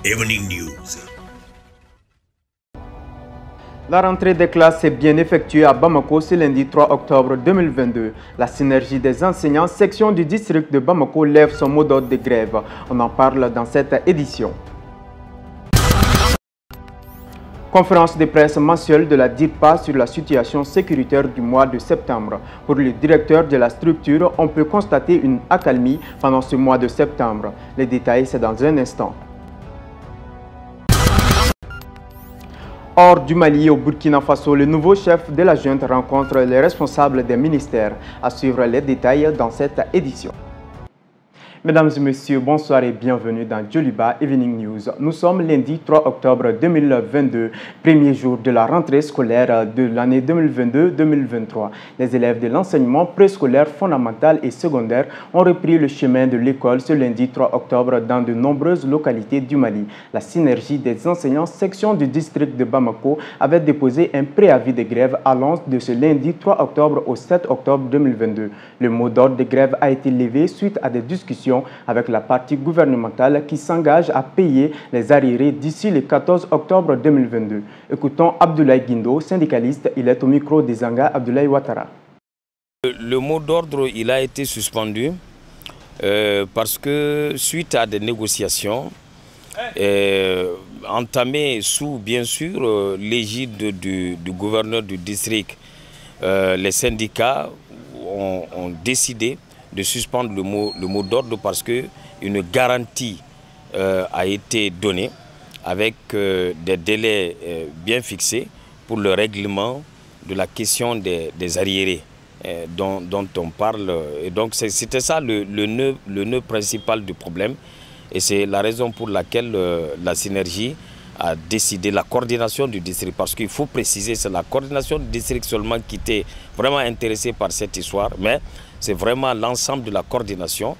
Evening News. La rentrée des classes est bien effectuée à Bamako ce lundi 3 octobre 2022. La synergie des enseignants section du district de Bamako lève son mot d'ordre de grève. On en parle dans cette édition. Conférence de presse mensuelle de la DIRPA sur la situation sécuritaire du mois de septembre. Pour le directeur de la structure, on peut constater une accalmie pendant ce mois de septembre. Les détails, c'est dans un instant. Hors du Mali et au Burkina Faso, le nouveau chef de la junte rencontre les responsables des ministères. À suivre les détails dans cette édition. Mesdames et messieurs, bonsoir et bienvenue dans Djoliba Evening News. Nous sommes lundi 3 octobre 2022, premier jour de la rentrée scolaire de l'année 2022-2023. Les élèves de l'enseignement préscolaire fondamental et secondaire ont repris le chemin de l'école ce lundi 3 octobre dans de nombreuses localités du Mali. La synergie des enseignants section du district de Bamako avait déposé un préavis de grève allant de ce lundi 3 octobre au 7 octobre 2022. Le mot d'ordre de grève a été levé suite à des discussions avec la partie gouvernementale qui s'engage à payer les arriérés d'ici le 14 octobre 2022. Écoutons Abdoulaye Guindo, syndicaliste. Il est au micro des Zanga Abdoulaye Ouattara. Le mot d'ordre il a été suspendu parce que suite à des négociations entamées sous bien sûr l'égide du gouverneur du district, les syndicats ont décidé de suspendre le mot d'ordre parce qu'une garantie a été donnée avec des délais bien fixés pour le règlement de la question des arriérés dont on parle. Et donc c'était ça le nœud principal du problème et c'est la raison pour laquelle la synergie a décidé, la coordination du district, parce qu'il faut préciser, c'est la coordination du district seulement qui était vraiment intéressée par cette histoire, mais c'est vraiment l'ensemble de la coordination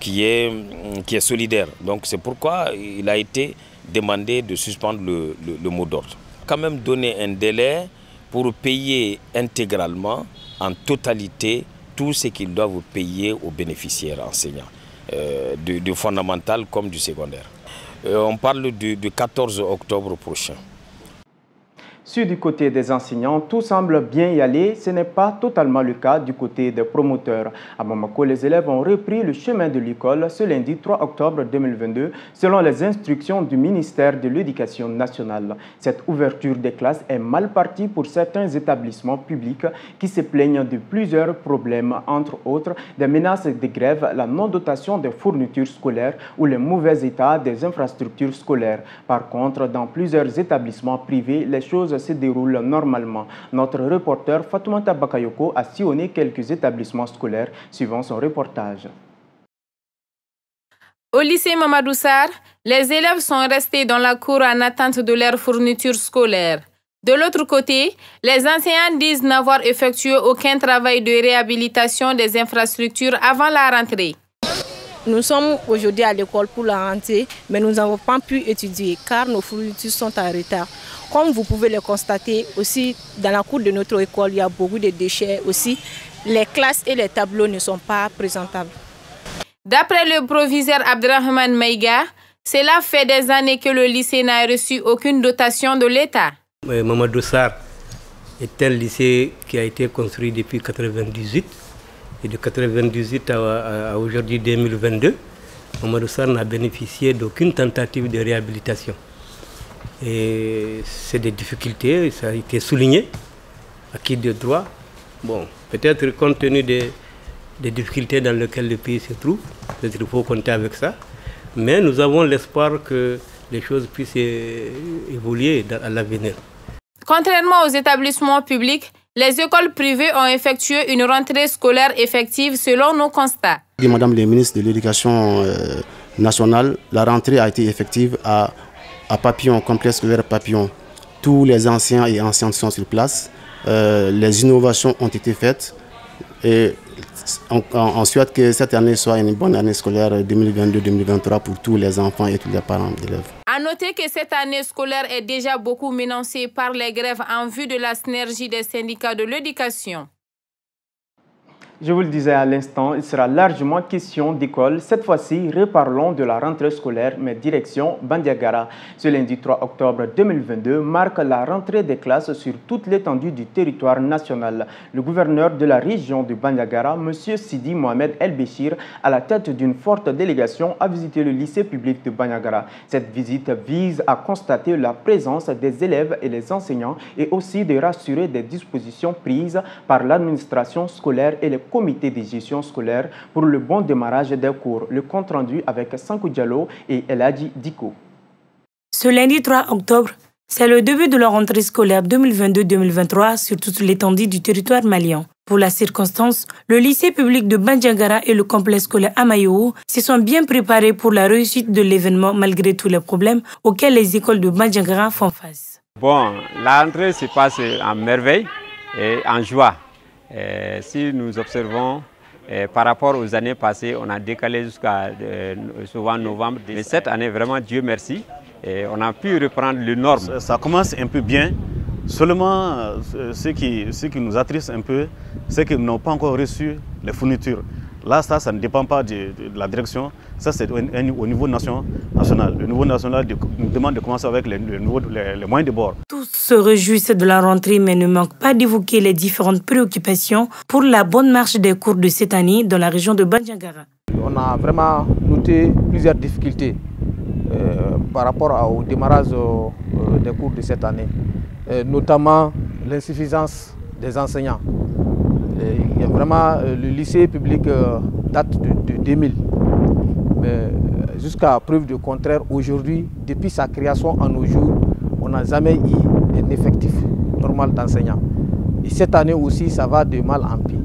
qui est solidaire. Donc c'est pourquoi il a été demandé de suspendre le mot d'ordre. Quand même donner un délai pour payer intégralement, en totalité, tout ce qu'ils doivent payer aux bénéficiaires enseignants, du fondamental comme du secondaire. On parle du 14 octobre prochain. Du côté des enseignants, tout semble bien y aller. Ce n'est pas totalement le cas du côté des promoteurs. À Bamako, les élèves ont repris le chemin de l'école ce lundi 3 octobre 2022, selon les instructions du ministère de l'Éducation nationale. Cette ouverture des classes est mal partie pour certains établissements publics qui se plaignent de plusieurs problèmes, entre autres des menaces de grève, la non-dotation des fournitures scolaires ou le mauvais état des infrastructures scolaires. Par contre, dans plusieurs établissements privés, les choses se déroule normalement. Notre reporter Fatoumata Bakayoko a sillonné quelques établissements scolaires suivant son reportage. Au lycée Mamadou Sarr, les élèves sont restés dans la cour en attente de leur fourniture scolaire. De l'autre côté, les enseignants disent n'avoir effectué aucun travail de réhabilitation des infrastructures avant la rentrée. Nous sommes aujourd'hui à l'école pour la rentrée, mais nous n'avons pas pu étudier car nos fournitures sont en retard. Comme vous pouvez le constater, aussi dans la cour de notre école, il y a beaucoup de déchets. Aussi, les classes et les tableaux ne sont pas présentables. D'après le proviseur Abdrahman Maïga, cela fait des années que le lycée n'a reçu aucune dotation de l'État. Mamadou Sarr est un lycée qui a été construit depuis 1998. Et de 1998 à aujourd'hui 2022, Mamadou Sarr n'a bénéficié d'aucune tentative de réhabilitation. Et c'est des difficultés, ça a été souligné, acquis de droit. Bon, peut-être compte tenu des difficultés dans lesquelles le pays se trouve, peut-être il faut compter avec ça. Mais nous avons l'espoir que les choses puissent évoluer à l'avenir. Contrairement aux établissements publics, les écoles privées ont effectué une rentrée scolaire effective selon nos constats. Madame la ministre de l'Éducation nationale, la rentrée a été effective à Papillon, complexe scolaire Papillon. Tous les anciens et anciennes sont sur place. Les innovations ont été faites. Et on souhaite que cette année soit une bonne année scolaire 2022-2023 pour tous les enfants et tous les parents d'élèves. À noter que cette année scolaire est déjà beaucoup menacée par les grèves en vue de la synergie des syndicats de l'éducation. Je vous le disais à l'instant, il sera largement question d'école. Cette fois-ci, reparlons de la rentrée scolaire, mais direction Bandiagara. Ce lundi 3 octobre 2022 marque la rentrée des classes sur toute l'étendue du territoire national. Le gouverneur de la région de Bandiagara, M. Sidi Mohamed El Béchir, à la tête d'une forte délégation, a visité le lycée public de Bandiagara. Cette visite vise à constater la présence des élèves et les enseignants et aussi de rassurer des dispositions prises par l'administration scolaire et les comité de gestion scolaire pour le bon démarrage des cours. Le compte rendu avec Sankou Diallo et Eladji Diko. Ce lundi 3 octobre, c'est le début de la rentrée scolaire 2022-2023 sur toute l'étendue du territoire malien. Pour la circonstance, le lycée public de Bandiagara et le complexe scolaire Amayo se sont bien préparés pour la réussite de l'événement malgré tous les problèmes auxquels les écoles de Bandiagara font face. Bon, la rentrée se passe en merveille et en joie. Si nous observons par rapport aux années passées, on a décalé jusqu'à souvent novembre. Mais cette année, vraiment, Dieu merci, on a pu reprendre les normes. Ça commence un peu bien. Seulement, ce qui nous attriste un peu, c'est qu'ils n'ont pas encore reçu les fournitures. Là, ça ne dépend pas de la direction, ça c'est au niveau national. Le niveau national nous demande de commencer avec les moyens de bord. Tous se réjouissent de la rentrée mais ne manquent pas d'évoquer les différentes préoccupations pour la bonne marche des cours de cette année dans la région de Bandiagara. On a vraiment noté plusieurs difficultés par rapport au démarrage des cours de cette année, notamment l'insuffisance des enseignants. Il y a vraiment, le lycée public date de 2000, mais jusqu'à preuve du contraire, aujourd'hui, depuis sa création à nos jours, on n'a jamais eu un effectif normal d'enseignants. Et cette année aussi, ça va de mal en pis.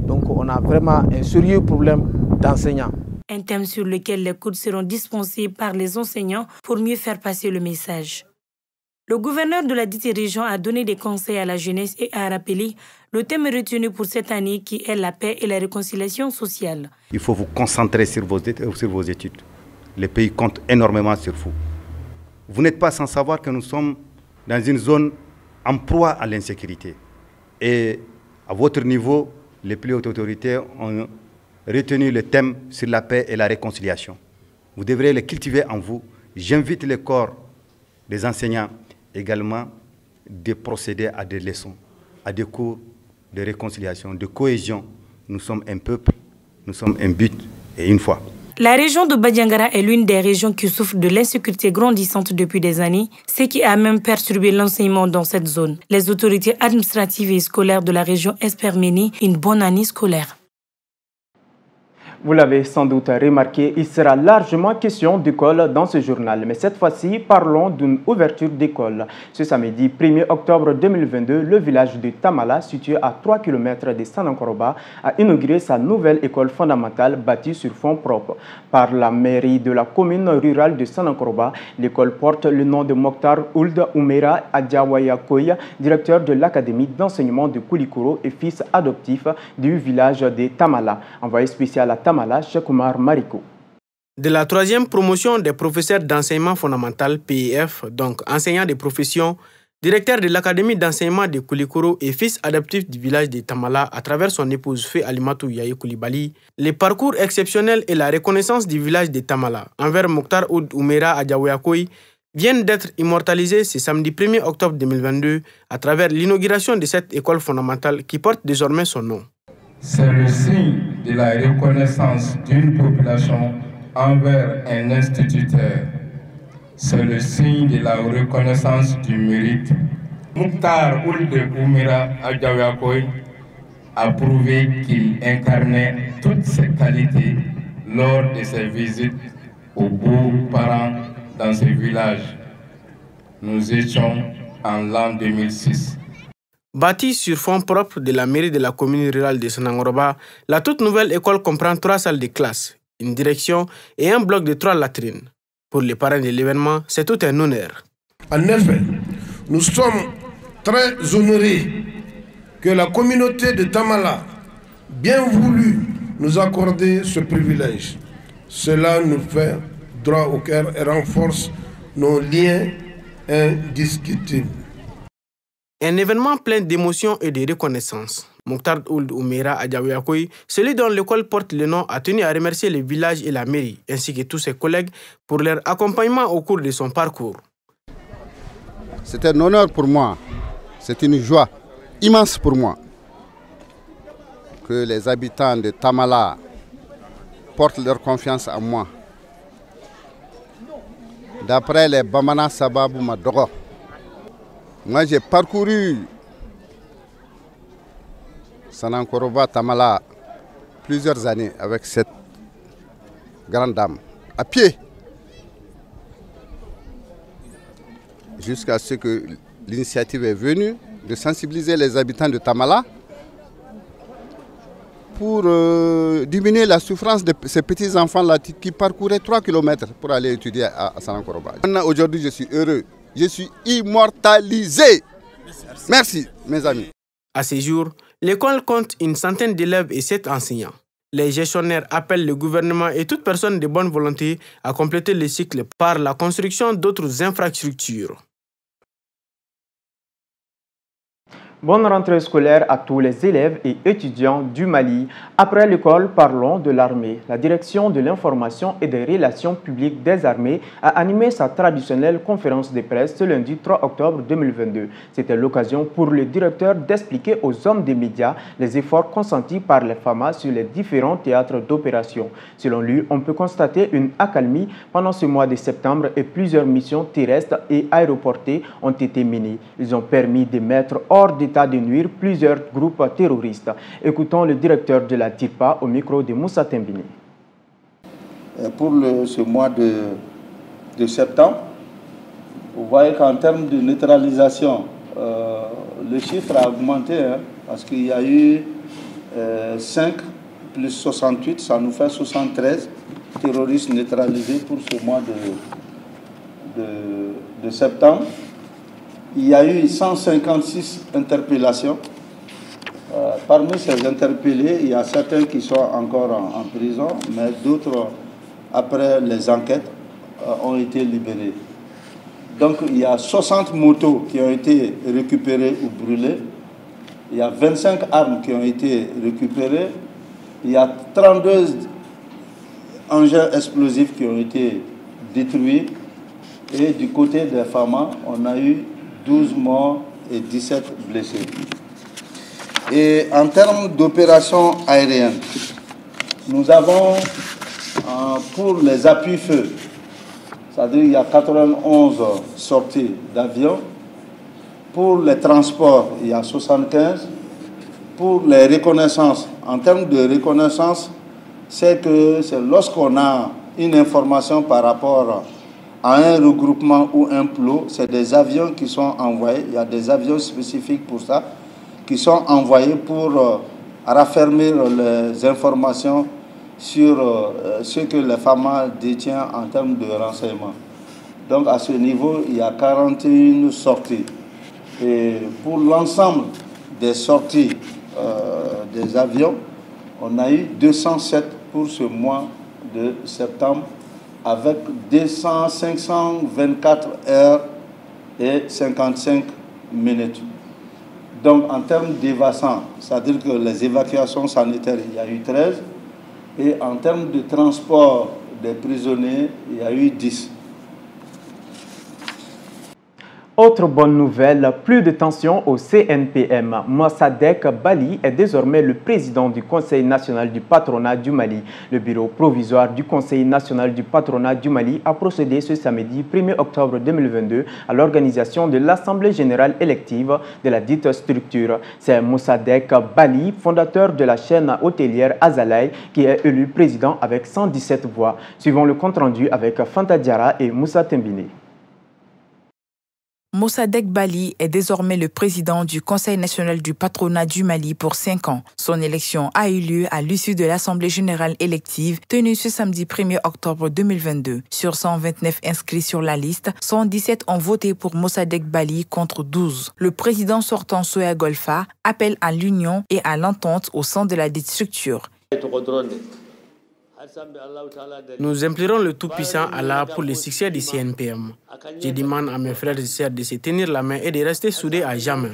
Donc on a vraiment un sérieux problème d'enseignants. Un thème sur lequel les cours seront dispensés par les enseignants pour mieux faire passer le message. Le gouverneur de la dite région a donné des conseils à la jeunesse et a rappelé le thème retenu pour cette année qui est la paix et la réconciliation sociale. Il faut vous concentrer sur vos études. Les pays comptent énormément sur vous. Vous n'êtes pas sans savoir que nous sommes dans une zone en proie à l'insécurité. Et à votre niveau, les plus hautes autorités ont retenu le thème sur la paix et la réconciliation. Vous devrez les cultiver en vous. J'invite les corps des enseignants également de procéder à des leçons, à des cours de réconciliation, de cohésion. Nous sommes un peuple, nous sommes un but et une foi. La région de Bandiagara est l'une des régions qui souffre de l'insécurité grandissante depuis des années, ce qui a même perturbé l'enseignement dans cette zone. Les autorités administratives et scolaires de la région espèrent mener une bonne année scolaire. Vous l'avez sans doute remarqué, il sera largement question d'école dans ce journal. Mais cette fois-ci, parlons d'une ouverture d'école. Ce samedi 1er octobre 2022, le village de Tamala, situé à 3 km de Sanankoroba, a inauguré sa nouvelle école fondamentale bâtie sur fonds propres. Par la mairie de la commune rurale de Sanankoroba, l'école porte le nom de Mokhtar Ould Oumera Adjawayakoy, directeur de l'académie d'enseignement de Koulikoro et fils adoptif du village de Tamala. Envoyé spécial à Tamala, Cheikh Oumar Mariko. De la 3e promotion des professeurs d'enseignement fondamental PEF, donc enseignants des professions, directeur de l'académie d'enseignement de Koulikoro et fils adoptif du village de Tamala à travers son épouse Fé Alimatou Yaye Koulibaly, les parcours exceptionnels et la reconnaissance du village de Tamala envers Mokhtar Ould Oumera Adjawayakoy viennent d'être immortalisés ce samedi 1er octobre 2022 à travers l'inauguration de cette école fondamentale qui porte désormais son nom. C'est le signe de la reconnaissance d'une population envers un instituteur. C'est le signe de la reconnaissance du mérite. Mokhtar Ould Oumera Adjawayakoy a prouvé qu'il incarnait toutes ses qualités lors de ses visites aux beaux-parents dans ce village. Nous étions en l'an 2006. Bâtie sur fonds propres de la mairie de la commune rurale de Sanankoroba, la toute nouvelle école comprend 3 salles de classe, une direction et un bloc de 3 latrines. Pour les parents de l'événement, c'est tout un honneur. En effet, nous sommes très honorés que la communauté de Tamala, bien voulu, nous accorder ce privilège. Cela nous fait droit au cœur et renforce nos liens indiscutables. Un événement plein d'émotions et de reconnaissance. Mokhtar Ould Oumera à Diaouyakoui, celui dont l'école porte le nom, a tenu à remercier le village et la mairie, ainsi que tous ses collègues, pour leur accompagnement au cours de son parcours. C'est un honneur pour moi, c'est une joie immense pour moi que les habitants de Tamala portent leur confiance en moi. D'après les Bamana Sababou Madogo, moi j'ai parcouru Sanankoroba Tamala plusieurs années avec cette grande dame, à pied, jusqu'à ce que l'initiative est venue de sensibiliser les habitants de Tamala pour diminuer la souffrance de ces petits-enfants-là qui parcouraient 3 km pour aller étudier à Sanankoroba. Aujourd'hui, je suis heureux, je suis immortalisé. Merci, mes amis. À ces jours, l'école compte une centaine d'élèves et 7 enseignants. Les gestionnaires appellent le gouvernement et toute personne de bonne volonté à compléter le cycle par la construction d'autres infrastructures. Bonne rentrée scolaire à tous les élèves et étudiants du Mali. Après l'école, parlons de l'armée. La direction de l'information et des relations publiques des armées a animé sa traditionnelle conférence de presse ce lundi 3 octobre 2022. C'était l'occasion pour le directeur d'expliquer aux hommes des médias les efforts consentis par les FAMA sur les différents théâtres d'opération. Selon lui, on peut constater une accalmie pendant ce mois de septembre et plusieurs missions terrestres et aéroportées ont été menées. Ils ont permis de mettre hors d'état de nuire plusieurs groupes terroristes. Écoutons le directeur de la DIRPA au micro de Moussa Tembini. Pour ce mois de septembre, vous voyez qu'en termes de neutralisation, le chiffre a augmenté parce qu'il y a eu 5 plus 68, ça nous fait 73 terroristes neutralisés pour ce mois de septembre. Il y a eu 156 interpellations. Parmi ces interpellés, il y a certains qui sont encore en prison, mais d'autres, après les enquêtes, ont été libérés. Donc il y a 60 motos qui ont été récupérées ou brûlées. Il y a 25 armes qui ont été récupérées. Il y a 32 engins explosifs qui ont été détruits. Et du côté des FAMA, on a eu 12 morts et 17 blessés. Et en termes d'opérations aériennes, nous avons pour les appuis-feux, c'est-à-dire qu'il y a 91 sorties d'avions. Pour les transports, il y a 75. Pour les reconnaissances, en termes de reconnaissance, c'est que c'est lorsqu'on a une information par rapport à un regroupement ou un plot, c'est des avions qui sont envoyés, il y a des avions spécifiques pour ça, qui sont envoyés pour raffermir les informations sur ce que les FAMA détient en termes de renseignement. Donc à ce niveau, il y a 41 sorties. Et pour l'ensemble des sorties des avions, on a eu 207 pour ce mois de septembre, avec 524 heures et 55 minutes. Donc en termes d'évacuation, c'est-à-dire que les évacuations sanitaires, il y a eu 13. Et en termes de transport des prisonniers, il y a eu 10. Autre bonne nouvelle, plus de tension au CNPM. Mossadegh Bali est désormais le président du Conseil national du patronat du Mali. Le bureau provisoire du Conseil national du patronat du Mali a procédé ce samedi 1er octobre 2022 à l'organisation de l'Assemblée générale élective de la dite structure. C'est Mossadegh Bali, fondateur de la chaîne hôtelière Azalai, qui est élu président avec 117 voix. Suivons le compte-rendu avec Fanta Diara et Moussa Tembini. Mossadegh Bali est désormais le président du Conseil national du patronat du Mali pour 5 ans. Son élection a eu lieu à l'issue de l'Assemblée générale élective tenue ce samedi 1er octobre 2022. Sur 129 inscrits sur la liste, 117 ont voté pour Mossadegh Bali contre 12. Le président sortant Soya Golfa appelle à l'union et à l'entente au sein de la dite structure. Nous implorons le Tout-Puissant Allah pour le succès du CNPM. Je demande à mes frères et sœurs de se tenir la main et de rester soudés à jamais.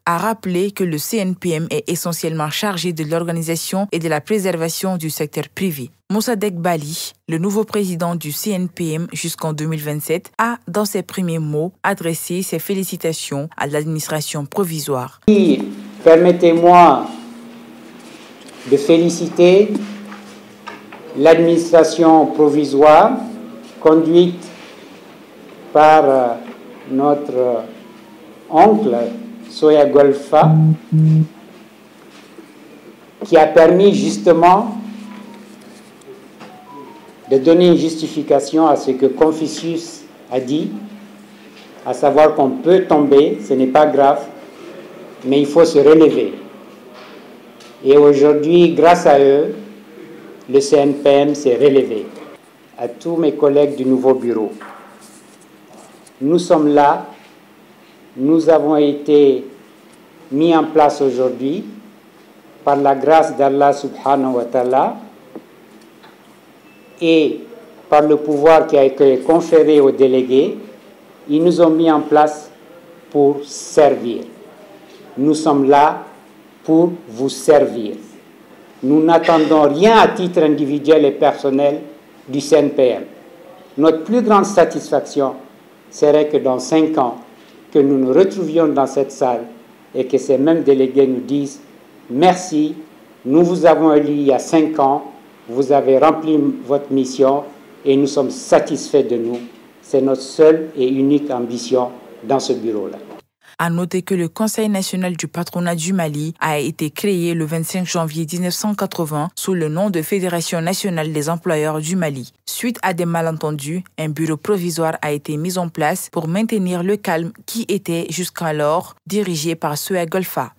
a rappelé que le CNPM est essentiellement chargé de l'organisation et de la préservation du secteur privé. Moussadek Bali, le nouveau président du CNPM jusqu'en 2027, a, dans ses premiers mots, adressé ses félicitations à l'administration provisoire. Permettez-moi de féliciter l'administration provisoire conduite par notre oncle Soya Golfa, qui a permis justement de donner une justification à ce que Confucius a dit, à savoir qu'on peut tomber, ce n'est pas grave, mais il faut se relever. Et aujourd'hui, grâce à eux, le CNPM s'est relevé. À tous mes collègues du nouveau bureau, nous sommes là, nous avons été mis en place aujourd'hui par la grâce d'Allah subhanahu wa ta'ala et par le pouvoir qui a été conféré aux délégués. Ils nous ont mis en place pour servir. Nous sommes là pour vous servir. Nous n'attendons rien à titre individuel et personnel du CNPM. Notre plus grande satisfaction serait que dans 5 ans, que nous nous retrouvions dans cette salle et que ces mêmes délégués nous disent « Merci, nous vous avons élu il y a 5 ans, vous avez rempli votre mission et nous sommes satisfaits de nous. » C'est notre seule et unique ambition dans ce bureau-là. À noter que le Conseil national du patronat du Mali a été créé le 25 janvier 1980 sous le nom de Fédération nationale des employeurs du Mali. Suite à des malentendus, un bureau provisoire a été mis en place pour maintenir le calme qui était jusqu'alors dirigé par Soya Golfa.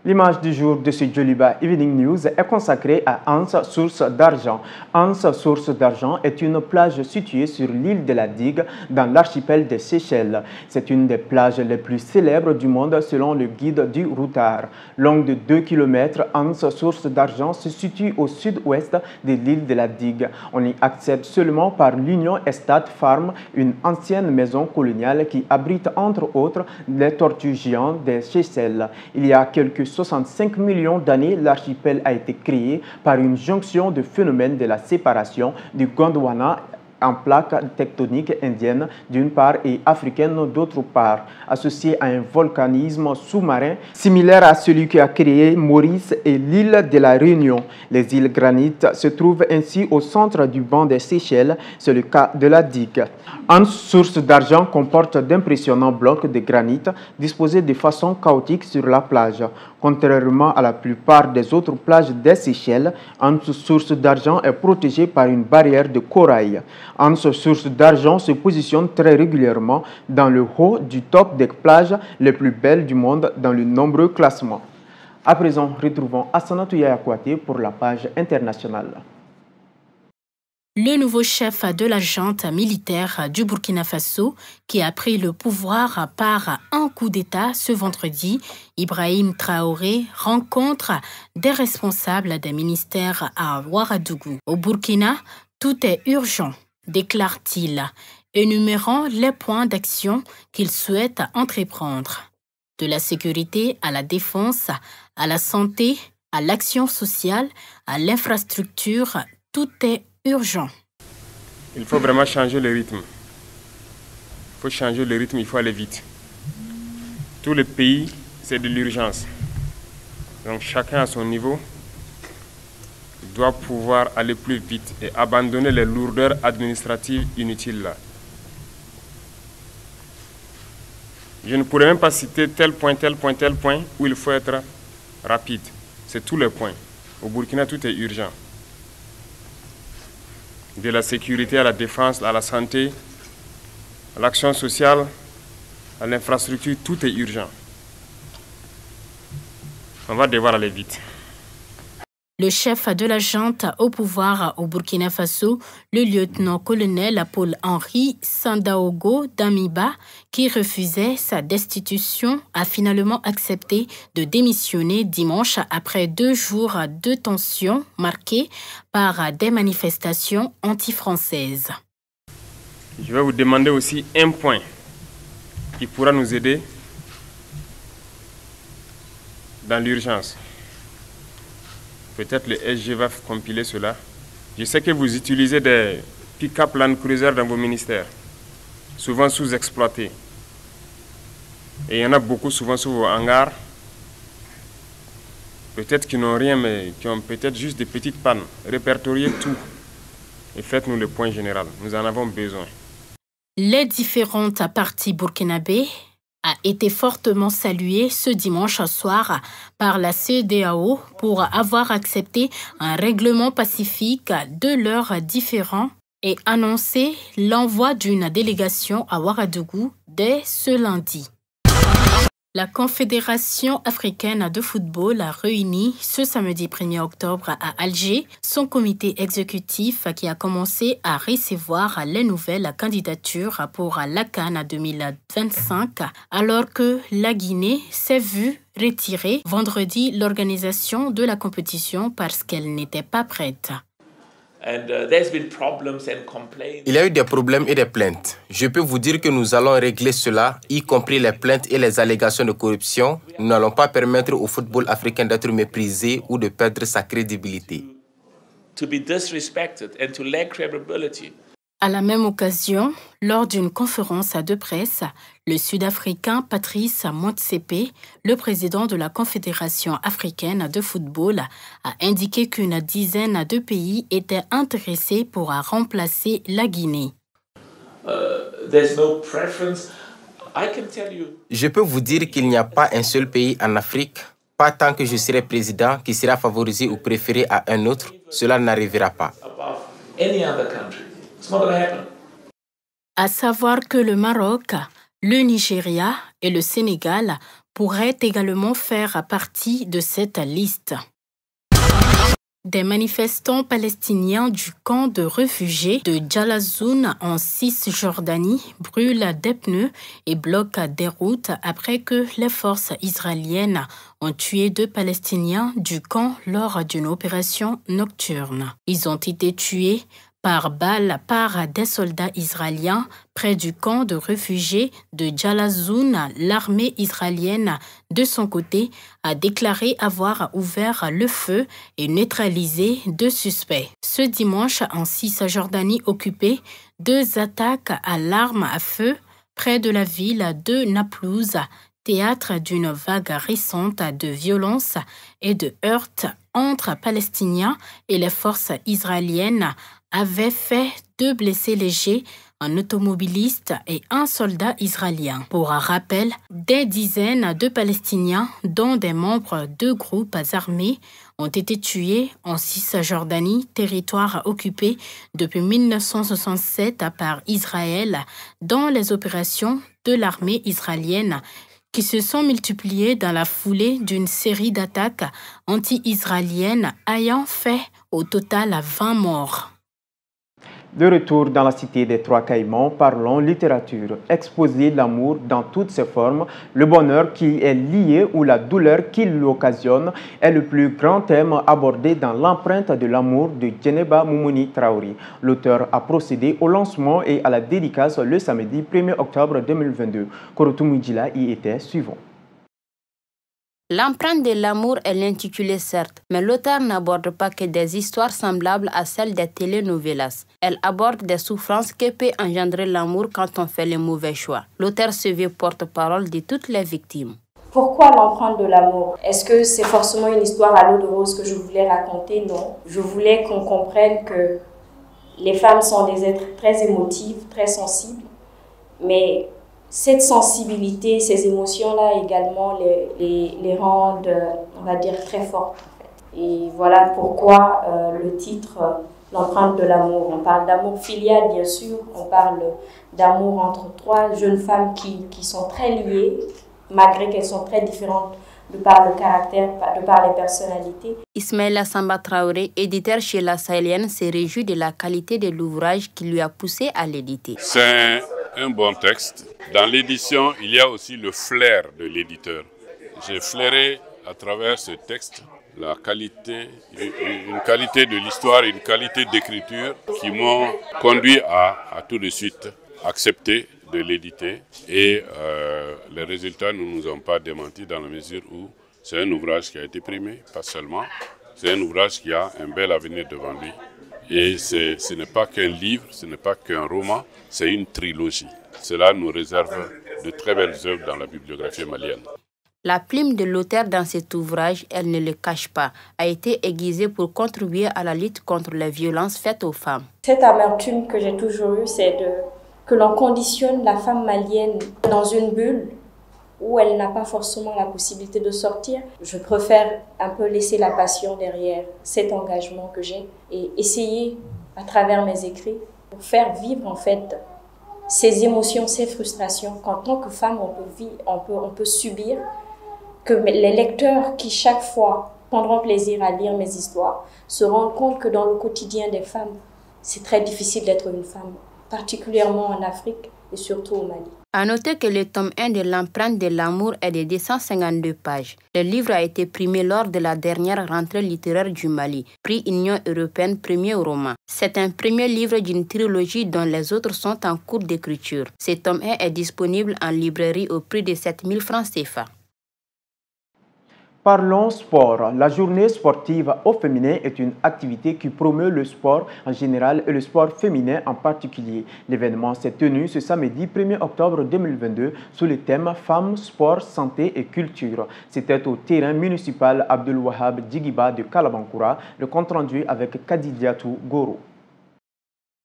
L'image du jour de ce Djoliba Evening News est consacrée à Ans, source d'argent. Ans, source d'argent est une plage située sur l'île de la Digue dans l'archipel des Seychelles. C'est une des plages les plus célèbres du monde selon le guide du routard. Longue de 2 km, Ans, source d'argent se situe au sud-ouest de l'île de la Digue. On y accède seulement par l'Union Estate Farm, une ancienne maison coloniale qui abrite entre autres les tortues géantes des Seychelles. Il y a quelques 65 millions d'années, l'archipel a été créé par une jonction de phénomènes de la séparation du Gondwana en plaque tectonique indienne d'une part et africaine d'autre part, associé à un volcanisme sous-marin similaire à celui qui a créé Maurice et l'île de la Réunion. Les îles granites se trouvent ainsi au centre du banc des Seychelles, c'est le cas de la Digue. Ans, source d'argent, comporte d'impressionnants blocs de granit disposés de façon chaotique sur la plage. Contrairement à la plupart des autres plages des Seychelles, Ans, source d'argent est protégée par une barrière de corail. Ans, source d'argent se positionne très régulièrement dans le haut du top des plages les plus belles du monde dans de nombreux classements. À présent, retrouvons Assanatou Yaya Kouaté pour la page internationale. Le nouveau chef de la junte militaire du Burkina Faso, qui a pris le pouvoir par un coup d'État ce vendredi, Ibrahim Traoré, rencontre des responsables des ministères à Ouagadougou. Au Burkina, tout est urgent, déclare-t-il, énumérant les points d'action qu'il souhaite entreprendre. De la sécurité à la défense, à la santé, à l'action sociale, à l'infrastructure, tout est urgent. Il faut vraiment changer le rythme. Il faut changer le rythme, il faut aller vite. Tout le pays, c'est de l'urgence. Donc chacun à son niveau doit pouvoir aller plus vite et abandonner les lourdeurs administratives inutiles là. Je ne pourrais même pas citer tel point où il faut être rapide. C'est tous les points. Au Burkina, tout est urgent. De la sécurité à la défense, à la santé, à l'action sociale, à l'infrastructure, tout est urgent. On va devoir aller vite. Le chef de la junte au pouvoir au Burkina Faso, le lieutenant-colonel Paul-Henri Sandaogo Damiba, qui refusait sa destitution, a finalement accepté de démissionner dimanche après 2 jours de tension marqués par des manifestations anti-françaises. Je vais vous demander aussi un point qui pourra nous aider dans l'urgence. Peut-être le SG va compiler cela. Je sais que vous utilisez des pick-up Land Cruiser dans vos ministères, souvent sous-exploités. Et il y en a beaucoup souvent sur vos hangars. Peut-être qu'ils n'ont rien, mais qui ont peut-être juste des petites pannes. Répertoriez tout et faites-nous le point général. Nous en avons besoin. Les différentes parties burkinabées a été fortement saluée ce dimanche soir par la CEDEAO pour avoir accepté un règlement pacifique de leurs différends et annoncé l'envoi d'une délégation à Ouagadougou dès ce lundi. La Confédération africaine de football a réuni ce samedi 1er octobre à Alger son comité exécutif qui a commencé à recevoir les nouvelles candidatures pour la CAN 2025 alors que la Guinée s'est vue retirer vendredi l'organisation de la compétition parce qu'elle n'était pas prête. Il y a eu des problèmes et des plaintes. Je peux vous dire que nous allons régler cela, y compris les plaintes et les allégations de corruption. Nous n'allons pas permettre au football africain d'être méprisé ou de perdre sa crédibilité. À la même occasion, lors d'une conférence de presse, le Sud-Africain Patrice Motsepe, le président de la Confédération africaine de football, a indiqué qu'une dizaine de pays étaient intéressés pour remplacer la Guinée. Je peux vous dire qu'il n'y a pas un seul pays en Afrique, pas tant que je serai président, qui sera favorisé ou préféré à un autre. Cela n'arrivera pas. À savoir que le Maroc, le Nigeria et le Sénégal pourraient également faire partie de cette liste. Des manifestants palestiniens du camp de réfugiés de Jalazoun en Cisjordanie brûlent des pneus et bloquent des routes après que les forces israéliennes ont tué 2 Palestiniens du camp lors d'une opération nocturne. Ils ont été tués par balle par des soldats israéliens près du camp de réfugiés de Jalazoun. L'armée israélienne, de son côté, a déclaré avoir ouvert le feu et neutralisé 2 suspects. Ce dimanche, en Cisjordanie occupée, 2 attaques à l'arme à feu près de la ville de Naplouse, théâtre d'une vague récente de violence et de heurts entre Palestiniens et les forces israéliennes, avait fait 2 blessés légers, un automobiliste et un soldat israélien. Pour un rappel, des dizaines de Palestiniens, dont des membres de groupes armés, ont été tués en Cisjordanie, territoire occupé depuis 1967 par Israël, dans les opérations de l'armée israélienne qui se sont multipliées dans la foulée d'une série d'attaques anti-israéliennes ayant fait au total 20 morts. De retour dans la cité des Trois Caïmans, parlons littérature. Exposer l'amour dans toutes ses formes, le bonheur qui est lié ou la douleur qui l'occasionne est le plus grand thème abordé dans l'empreinte de l'amour de Djeneba Moumouni Traoré. L'auteur a procédé au lancement et à la dédicace le samedi 1er octobre 2022. Korotou Mujila y était suivant. L'empreinte de l'amour est l'intitulé certes, mais l'auteur n'aborde pas que des histoires semblables à celles des telenovelas. Elle aborde des souffrances que peut engendrer l'amour quand on fait les mauvais choix. L'auteur se veut porte-parole de toutes les victimes. Pourquoi l'empreinte de l'amour? Est-ce que c'est forcément une histoire à l'eau de rose que je voulais raconter? Non. Je voulais qu'on comprenne que les femmes sont des êtres très émotifs, très sensibles, mais cette sensibilité, ces émotions-là également les rendent, on va dire, très fortes. Et voilà pourquoi le titre, l'empreinte de l'amour. On parle d'amour filial, bien sûr. On parle d'amour entre 3 jeunes femmes qui sont très liées, malgré qu'elles sont très différentes de par le caractère, de par les personnalités. Ismaïla Samba Traoré, éditeur chez La Sahélienne, se réjouit de la qualité de l'ouvrage qui lui a poussé à l'éditer. C'est un bon texte. Dans l'édition, il y a aussi le flair de l'éditeur. J'ai flairé à travers ce texte la qualité, une qualité de l'histoire, une qualité d'écriture qui m'ont conduit à tout de suite accepter de l'éditer. Et les résultats ne nous ont pas démenti dans la mesure où C'est un ouvrage qui a été primé, pas seulement. C'est un ouvrage qui a un bel avenir devant lui. Et ce n'est pas qu'un livre, ce n'est pas qu'un roman, c'est une trilogie. Cela nous réserve de très belles œuvres dans la bibliographie malienne. La plume de l'auteur dans cet ouvrage, elle ne le cache pas, a été aiguisée pour contribuer à la lutte contre les violences faites aux femmes. Cette amertume que j'ai toujours eue, c'est que l'on conditionne la femme malienne dans une bulle où elle n'a pas forcément la possibilité de sortir. Je préfère un peu laisser la passion derrière cet engagement que j'ai et essayer à travers mes écrits pour faire vivre en fait ces émotions, ces frustrations qu'en tant que femme on peut subir, que les lecteurs qui chaque fois prendront plaisir à lire mes histoires se rendent compte que dans le quotidien des femmes, c'est très difficile d'être une femme, particulièrement en Afrique et surtout au Mali. À noter que le tome 1 de l'empreinte de l'amour est de 252 pages. Le livre a été primé lors de la dernière rentrée littéraire du Mali, prix Union européenne premier roman. C'est un premier livre d'une trilogie dont les autres sont en cours d'écriture. Ce tome 1 est disponible en librairie au prix de 7 000 francs CFA. Parlons sport. La journée sportive au féminin est une activité qui promeut le sport en général et le sport féminin en particulier. L'événement s'est tenu ce samedi 1er octobre 2022 sous le thème Femmes, sport, santé et culture. C'était au terrain municipal Abdul Wahab Djigiba de Kalabankoura, le compte rendu avec Kadidiatou Goro.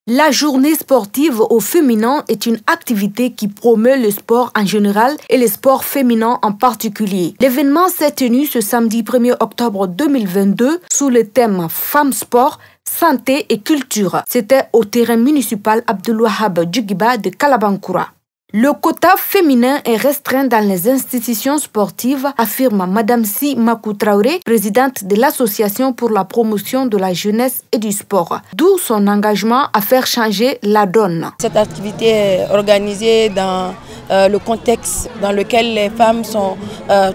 La journée sportive au féminin est une activité qui promeut le sport en général et le sport féminin en particulier. L'événement s'est tenu ce samedi 1er octobre 2022 sous le thème Femmes, sport, santé et culture. C'était au terrain municipal Abdul Wahab Djigiba de Kalabankoura. Le quota féminin est restreint dans les institutions sportives, affirme Madame Si Makou Traoré, présidente de l'Association pour la promotion de la jeunesse et du sport, d'où son engagement à faire changer la donne. Cette activité est organisée dans le contexte dans lequel les femmes sont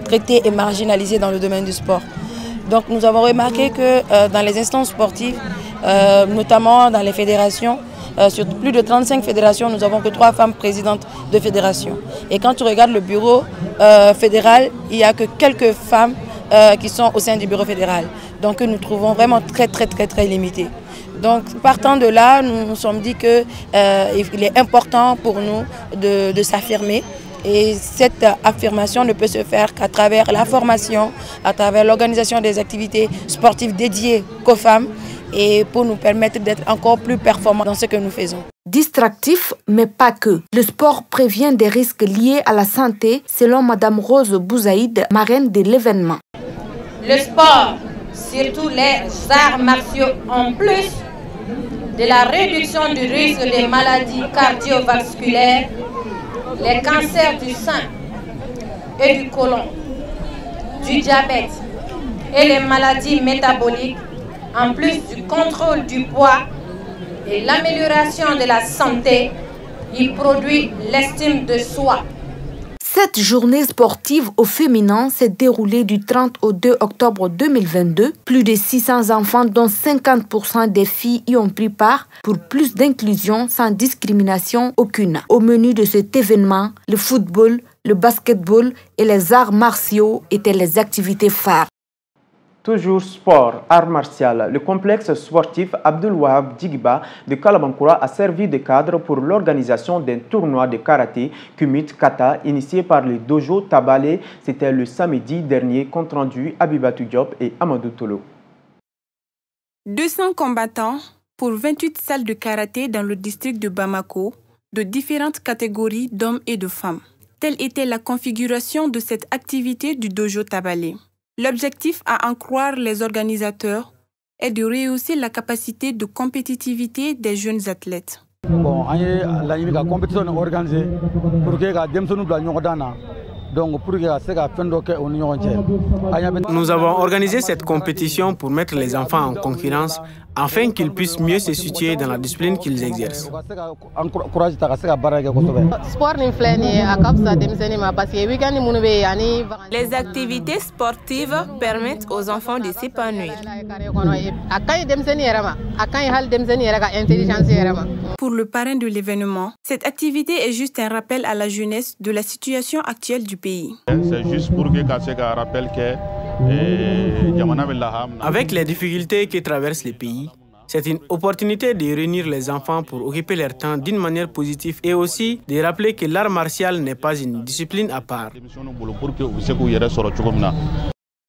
traitées et marginalisées dans le domaine du sport. Donc nous avons remarqué que dans les instances sportives, notamment dans les fédérations, sur plus de 35 fédérations, nous n'avons que 3 femmes présidentes de fédérations. Et quand tu regardes le bureau fédéral, il n'y a que quelques femmes qui sont au sein du bureau fédéral. Donc nous trouvons vraiment très limité. Donc partant de là, nous nous sommes dit qu'il est important pour nous de s'affirmer. Et cette affirmation ne peut se faire qu'à travers la formation, à travers l'organisation des activités sportives dédiées qu'aux femmes, et pour nous permettre d'être encore plus performants dans ce que nous faisons. Distractif, mais pas que. Le sport prévient des risques liés à la santé, selon Madame Rose Bouzaïd, marraine de l'événement. Le sport, surtout les arts martiaux, en plus de la réduction du risque des maladies cardiovasculaires, les cancers du sein et du côlon, du diabète et les maladies métaboliques, en plus du contrôle du poids et l'amélioration de la santé, il produit l'estime de soi. Cette journée sportive au féminin s'est déroulée du 30 au 2 octobre 2022. Plus de 600 enfants, dont 50% des filles, y ont pris part pour plus d'inclusion sans discrimination aucune. Au menu de cet événement, le football, le basketball et les arts martiaux étaient les activités phares. Toujours sport, art martial, le complexe sportif Abdul Wahab Djigiba de Kalabankoura a servi de cadre pour l'organisation d'un tournoi de karaté Kumit Kata initié par les dojos Tabalé. C'était le samedi dernier, compte rendu Abibatou Diop et Amadou Tolo. 200 combattants pour 28 salles de karaté dans le district de Bamako, de différentes catégories d'hommes et de femmes. Telle était la configuration de cette activité du dojo Tabalé. L'objectif, à en croire les organisateurs, est de rehausser la capacité de compétitivité des jeunes athlètes. Nous avons organisé cette compétition pour mettre les enfants en concurrence afin qu'ils puissent mieux se situer dans la discipline qu'ils exercent. Les activités sportives permettent aux enfants de s'épanouir. Pour le parrain de l'événement, cette activité est juste un rappel à la jeunesse de la situation actuelle du pays. C'est juste pour que Kaseka rappelle que Avec les difficultés que traversent les pays, c'est une opportunité de réunir les enfants pour occuper leur temps d'une manière positive et aussi de rappeler que l'art martial n'est pas une discipline à part.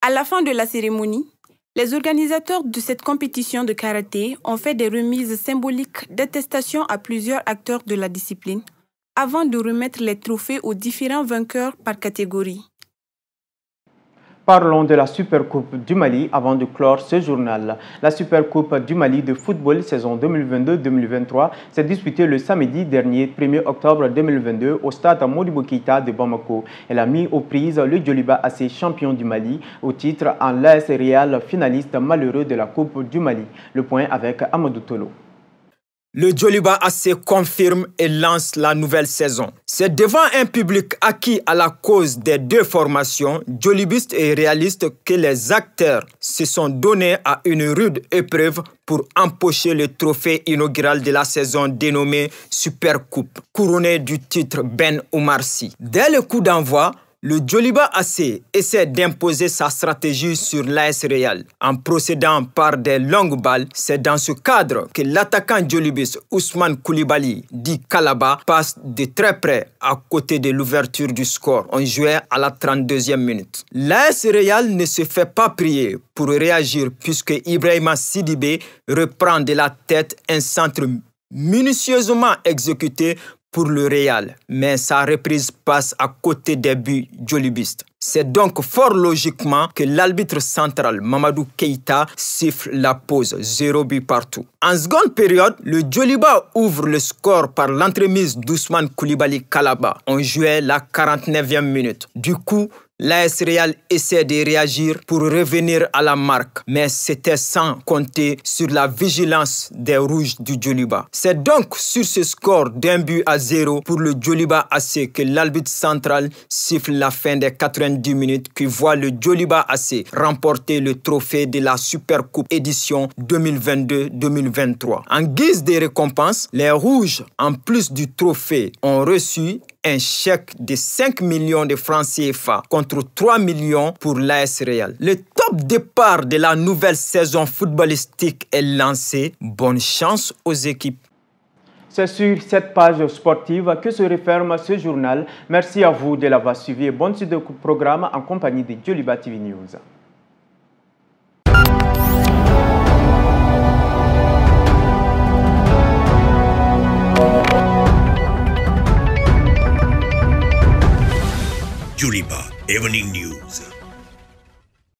À la fin de la cérémonie, les organisateurs de cette compétition de karaté ont fait des remises symboliques d'attestation à plusieurs acteurs de la discipline avant de remettre les trophées aux différents vainqueurs par catégorie. Parlons de la Supercoupe du Mali avant de clore ce journal. La Supercoupe du Mali de football saison 2022-2023 s'est disputée le samedi dernier, 1er octobre 2022, au stade Modibo Keïta de Bamako. Elle a mis aux prises le Djoliba AC champion du Mali au titre en l'AS Real finaliste malheureux de la Coupe du Mali. Le point avec Amadou Tolo. Le Djoliba AC confirme et lance la nouvelle saison. C'est devant un public acquis à la cause des deux formations, djolibistes et réalistes, que les acteurs se sont donnés à une rude épreuve pour empocher le trophée inaugural de la saison dénommé Supercoupe, couronné du titre Ben Oumar Sy. Dès le coup d'envoi, le Djoliba AC essaie d'imposer sa stratégie sur l'AS Real en procédant par des longues balles. C'est dans ce cadre que l'attaquant djolibiste Ousmane Koulibaly, dit Kalaba, passe de très près à côté de l'ouverture du score. On jouait à la 32e minute. L'AS Real ne se fait pas prier pour réagir puisque Ibrahima Sidibé reprend de la tête un centre minutieusement exécuté pour le Real, mais sa reprise passe à côté des buts djolibistes. C'est donc fort logiquement que l'arbitre central Mamadou Keïta siffle la pause, 0 but partout. En seconde période, le Djoliba ouvre le score par l'entremise d'Ousmane Koulibaly Kalaba. On jouait la 49e minute. Du coup, l'AS Real essaie de réagir pour revenir à la marque, mais c'était sans compter sur la vigilance des rouges du Djoliba. C'est donc sur ce score d'un but à 0 pour le Djoliba AC que l'arbitre central siffle la fin des 90 minutes qui voit le Djoliba AC remporter le trophée de la Supercoupe édition 2022-2023. En guise de récompense, les rouges, en plus du trophée, ont reçu un chèque de 5 millions de francs CFA contre 3 millions pour l'AS Real. Le top départ de la nouvelle saison footballistique est lancé. Bonne chance aux équipes. C'est sur cette page sportive que se referme ce journal. Merci à vous de l'avoir suivi et bonne suite de programme en compagnie de Djoliba TV News. Djoliba Evening News.